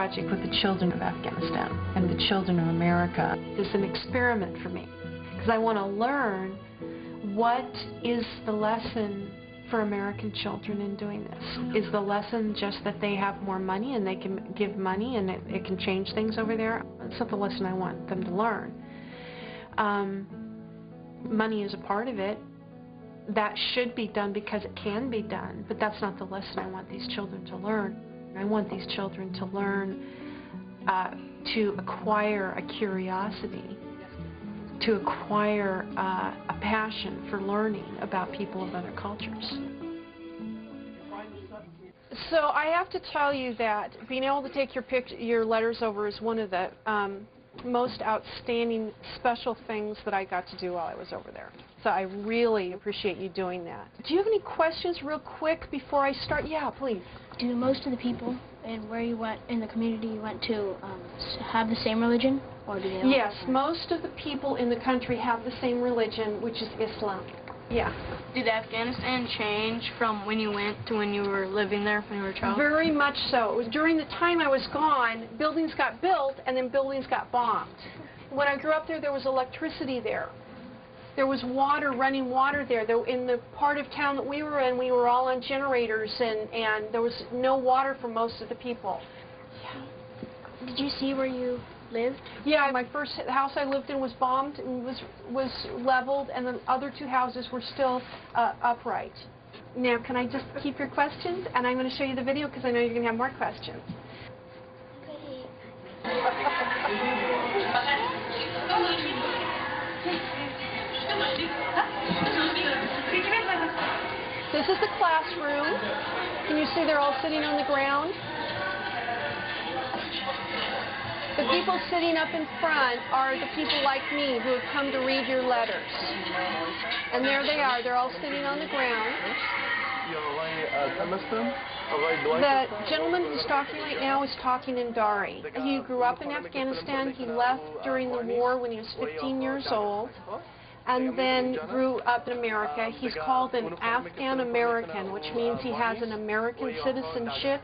project with the children of Afghanistan and the children of America is an experiment for me, because I want to learn what is the lesson for American children in doing this. Is the lesson just that they have more money and they can give money and it can change things over there? That's not the lesson I want them to learn. Money is a part of it. That should be done because it can be done, but that's not the lesson I want these children to learn. I want these children to learn to acquire a curiosity, to acquire a passion for learning about people of other cultures. So I have to tell you that being able to take your letters over is one of the most outstanding special things that I got to do while I was over there. So I really appreciate you doing that. Do you have any questions real quick before I start? Yeah, please. Do most of the people and where you went in the community you went to have the same religion? Or do they all? Yes, most of the people in the country have the same religion, which is Islam. Yeah. Did Afghanistan change from when you went to when you were living there when you were a child? Very much so. It was during the time I was gone, buildings got built and then buildings got bombed. When I grew up there, there was electricity there. There was water, running water there. In the part of town that we were in, we were all on generators, and there was no water for most of the people. Yeah. Did you see where you lived? Yeah, my first house I lived in was bombed and was leveled, and the other two houses were still upright. Now, can I just keep your questions? And I'm going to show you the video because I know you're going to have more questions. This is the classroom. Can you see they're all sitting on the ground? The people sitting up in front are the people like me who have come to read your letters. And there they are. They're all sitting on the ground. The gentleman who's talking right now is talking in Dari. He grew up in Afghanistan. He left during the war when he was 15 years old, and then grew up in America. He's called an Afghan American, which means he has an American citizenship.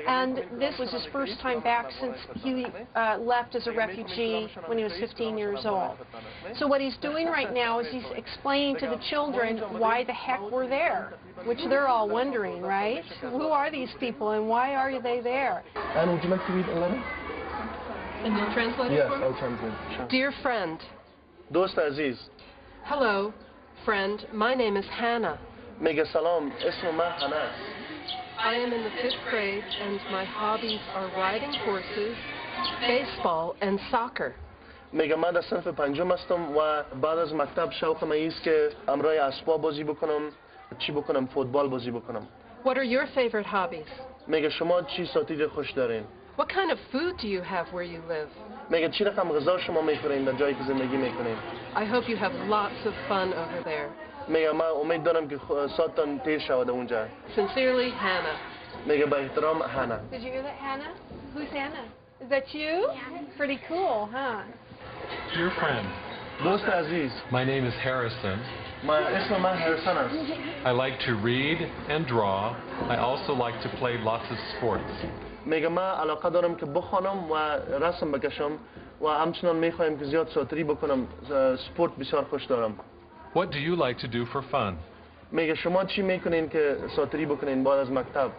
And this was his first time back since he left as a refugee when he was 15 years old. So what he's doing right now is he's explaining to the children why the heck we're there, which they're all wondering, right? Who are these people and why are they there? And would you like to read a letter? And you'll translate it yes, for me? I'll translate. Sure. Dear friend. Dost Aziz. Hello, friend. My name is Hannah. Mega salam. Ismu ma Hannah. I am in the 5th grade, and my hobbies are riding horses, baseball, and soccer. میگم من در صنف پنجم هستم و بعد از مکتب شوقم ایست که امرای اسباب بازی بکنم، چی بکنم، فوتبال بازی بکنم. What are your favorite hobbies? میگه شما چی ساعتی خوش دارین؟ What kind of food do you have where you live? میگه چی رقم غذا شما میخورین در جایی که زندگی میکنین؟ I hope you have lots of fun over there. میگه من امید دارم که ساعتان تیر شود اونجا. Sincerely, Hannah. میگه با احترام هانا. Did you hear that, Hannah? Who's Hannah? Is that you? Yeah. Pretty cool, huh? Dear friend. دوست عزیز. My name is Harrison. اسم من هرسون است. I like to read and draw. I also like to play lots of sports. میگه من علاقه دارم که بخوانم و رسم بکشم و همچنان میخوایم که زیاد ساتری بکنم. سپورت بسیار خوش دارم. What do you like to do for fun? میگه شما چی میکنین که ساتری بکنین بعد از مکتب؟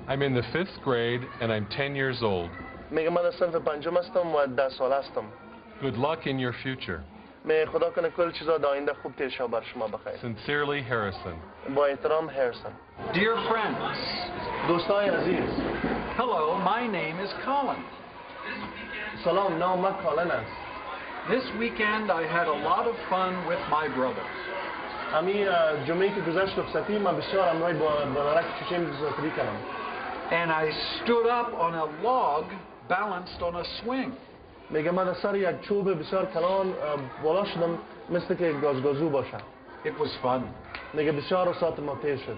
I'm in the 5th grade and I'm 10 years old. میگه من در صنف پنجم هستم و 10 سال هستم. Good luck in your future. میگه خدا کنه کل چیزا در آینده خوب پیش شود بر شما بخیر. Sincerely, Harrison. با احترام هرسون. Dear friends. دوستای عزیز. Hello, my name is Colin. سلام، نام من کالن است. This weekend I had a lot of fun with my brother. امی جمعه که گذشت رخصتی من بسیار امرای با برادرک چشم ساتری کردم. And I stood up on a log balanced on a swing. میگه من سر یک چوب بسیار کلان بالا شدم مثل که گازگازو باشه. It was fun. میگه بسیار ساعت ما تیر شد.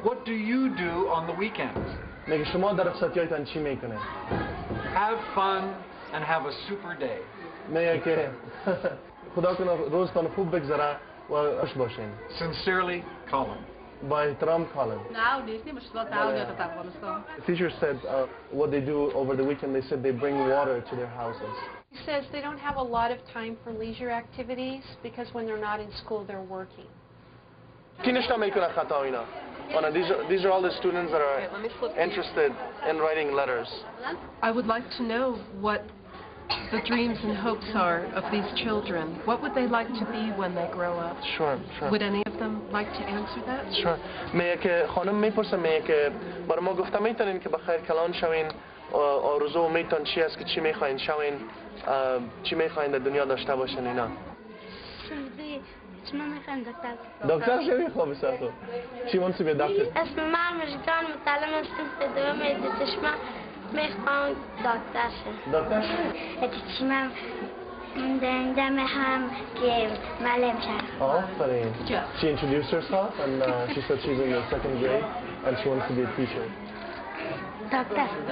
What do you do on the weekends? میگه شما در رخصتیاتون چی میکنه؟ Have fun and have a super day. میگه که خدا کنه روزتان خوب بگذره و خوش باشین. Sincerely, Colin. باحترام Colin. The teacher said what they do over the weekend, they said they bring water to their houses. He says they don't have a lot of time for leisure activities because when they're not in school, they're working. These are all the students that are interested in writing letters. I would like to know what the dreams and hopes are of these children. What would they like to be when they grow up? Sure. Would any of them like to answer that? Sure. خانم میپرسم که برای ما گفتم میتونین که بخیر کلان شوین آرزو و میتون چی است که چی میخواین شوین چی میخواین در دنیا داشته باشین اینا دکتر شوی خوب است تو She wants to be a doctor. اسم من مجدان متعلم هستم به دوم چشمه میخوام دکتر شم. دکتر چشمم دندم هم که معلم شم. آفرین. She introduced herself and she said she's in the second grade and she wants to be a teacher.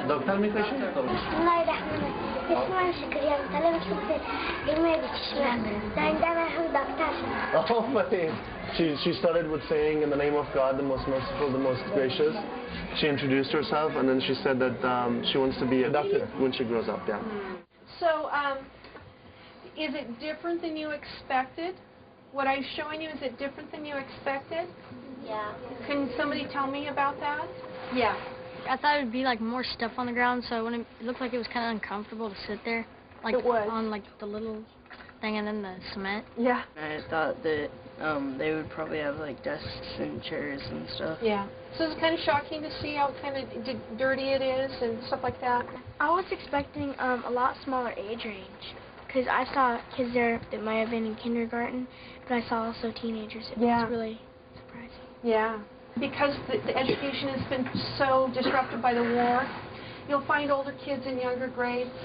دکتر میخوای شی؟ بسم الله الرحمن الرحیم. اسم من شکریه متعلم هستم به دوم چشمه دندم هم دکتر شم. آفرین. She started with saying in the name of God, the most merciful, the most gracious. She introduced herself and then she said that she wants to be a doctor when she grows up. Yeah. So, is it different than you expected? What I'm showing you, is it different than you expected? Yeah. Can somebody tell me about that? Yeah. I thought it would be like more stuff on the ground, so when it looked like it was kind of uncomfortable to sit there, like It was. on like the little thing and then the cement. Yeah. I thought that they would probably have like desks and chairs and stuff. Yeah. So it's kind of shocking to see how kind of dirty it is and stuff like that. I was expecting a lot smaller age range, because I saw kids there that might have been in kindergarten, but I saw also teenagers. It was really surprising. Yeah. Because the education has been so disrupted by the war, you'll find older kids in younger grades.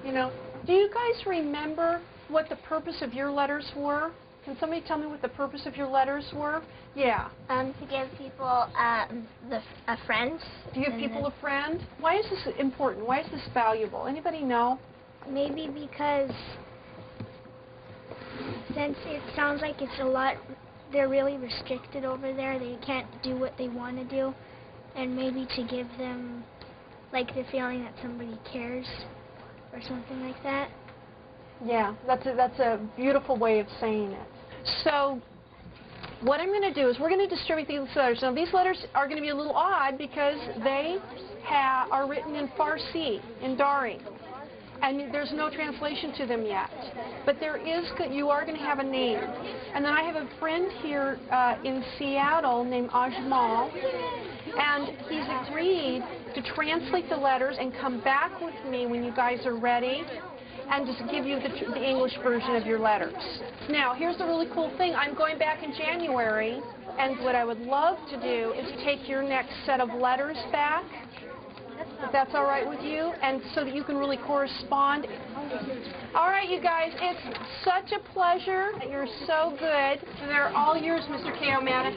You know, do you guys remember what the purpose of your letters were? Can somebody tell me what the purpose of your letters were? Yeah. To give people a friend. Do you give people a friend? Why is this important? Why is this valuable? Anybody know? Maybe because since it sounds like it's a lot, they're really restricted over there. They can't do what they want to do. And maybe to give them like the feeling that somebody cares or something like that. Yeah, that's a beautiful way of saying it. So what I'm going to do is we're going to distribute these letters. Now these letters are going to be a little odd because they are written in Farsi, in Dari. And there's no translation to them yet. But you are going to have a name. And then I have a friend here in Seattle named Ajmal, and he's agreed to translate the letters and come back with me when you guys are ready and just give you the English version of your letters. Now, here's the really cool thing. I'm going back in January, and what I would love to do is take your next set of letters back, if that's all right with you, and so that you can really correspond. All right, you guys, it's such a pleasure. You're so good. They're all yours, Mr. K.O. Maddox.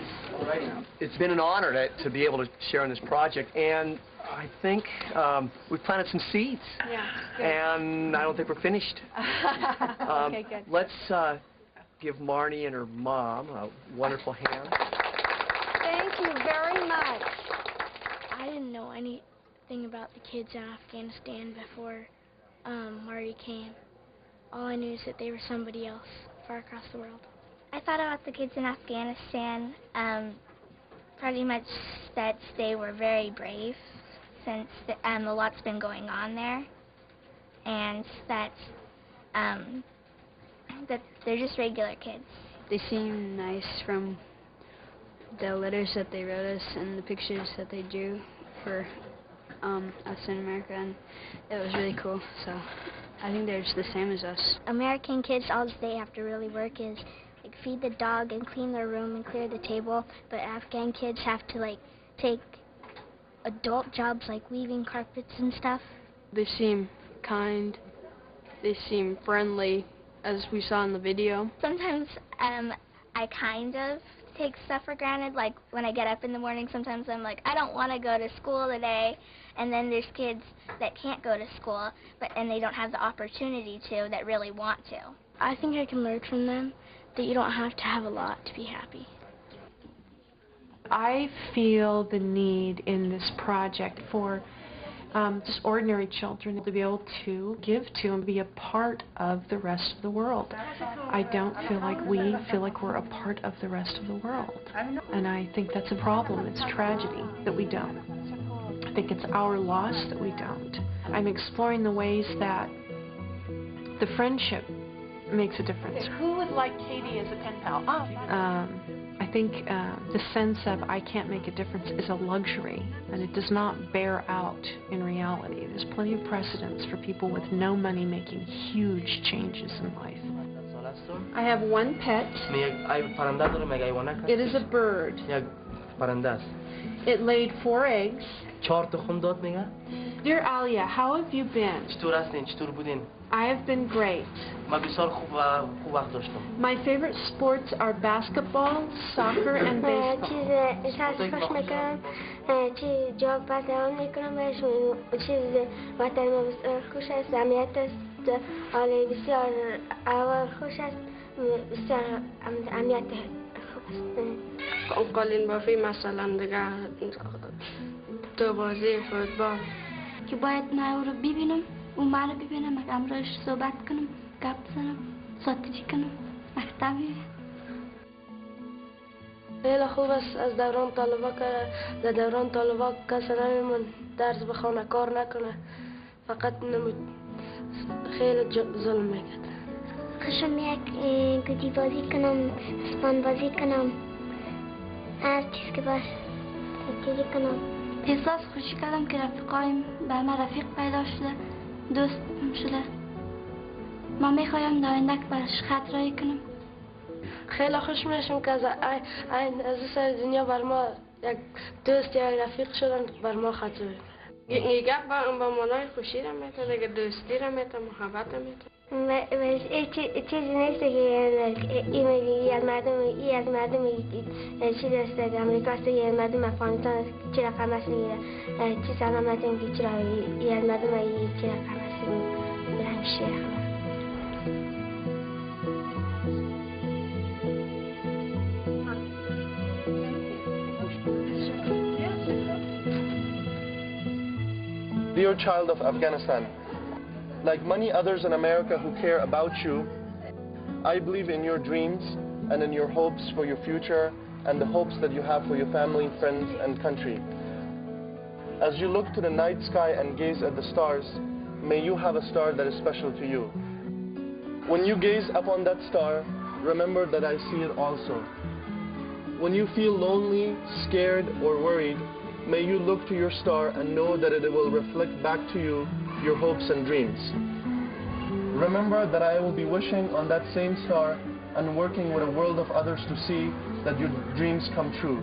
It's been an honor to be able to share in this project, and I think we've planted some seeds. Yeah, good. And I don't think we're finished. Okay, good. Let's give Marnie and her mom a wonderful hand. Thank you very much. I didn't know anything about the kids in Afghanistan before Marty came. All I knew is that they were somebody else far across the world. I thought about the kids in Afghanistan, pretty much that they were very brave since a lot's been going on there, and that they're just regular kids. They seem nice from the letters that they wrote us and the pictures that they drew for us in America, and it was really cool. So I think they're just the same as us. American kids, all they have to really work is like feed the dog and clean their room and clear the table, but Afghan kids have to like take adult jobs like weaving carpets and stuff. They seem kind. They seem friendly, as we saw in the video. Sometimes I kind of take stuff for granted. Like when I get up in the morning, sometimes I'm like, I don't want to go to school today. And then there's kids that can't go to school, and they don't have the opportunity to, that really want to. I think I can learn from them that you don't have to have a lot to be happy. I feel the need in this project for just ordinary children to be able to give to and be a part of the rest of the world. I don't feel like we feel like we're a part of the rest of the world. And I think that's a problem. It's a tragedy that we don't. I think it's our loss that we don't. I'm exploring the ways that the friendship makes a difference. Who would like Katie as a pen pal? I think the sense of I can't make a difference is a luxury, and it does not bear out in reality. There's plenty of precedents for people with no money making huge changes in life. I have one pet. It is a bird. It laid 4 eggs. Dear Alia, how have you been? I have been great. My favorite sports are basketball, soccer, and baseball. او منو ببینه مگه امروز صحبت کنم گپ بزنم ساتجی کنم مکتبی خیلی خوب است از دوران طالبا که در دوران طالبا کسی نمیمون درس بخونه کار نکنه فقط خیلی ظلم میکرد خوشم میاد گودی بازی کنم اسپان بازی کنم هر چیز که باشه ساتجی کنم احساس خوشی کردم که رفیقایم بر من رفیق پیدا شده دوست شده ما میخوایم در آینده برش خطرایی کنم خیلی خوش میشم که از سر دنیا بر ما یک دوست یا رفیق شدن بر ما خطرایی میگه با مانای خوشی را میتونه دیگه دوستی را میتونه محبت را میتونه چیزی نیست که این از مردم چی دسته امریکا است یه مردم افغانستان چی رقم است چی سلامت این که چرا این از مردم چی رقم است همیشه رقم Dear child of Afghanistan, like many others in America who care about you, I believe in your dreams and in your hopes for your future and the hopes that you have for your family, friends, and country. As you look to the night sky and gaze at the stars, may you have a star that is special to you. When you gaze upon that star, remember that I see it also. When you feel lonely, scared, or worried, may you look to your star and know that it will reflect back to you your hopes and dreams. Remember that I will be wishing on that same star and working with a world of others to see that your dreams come true.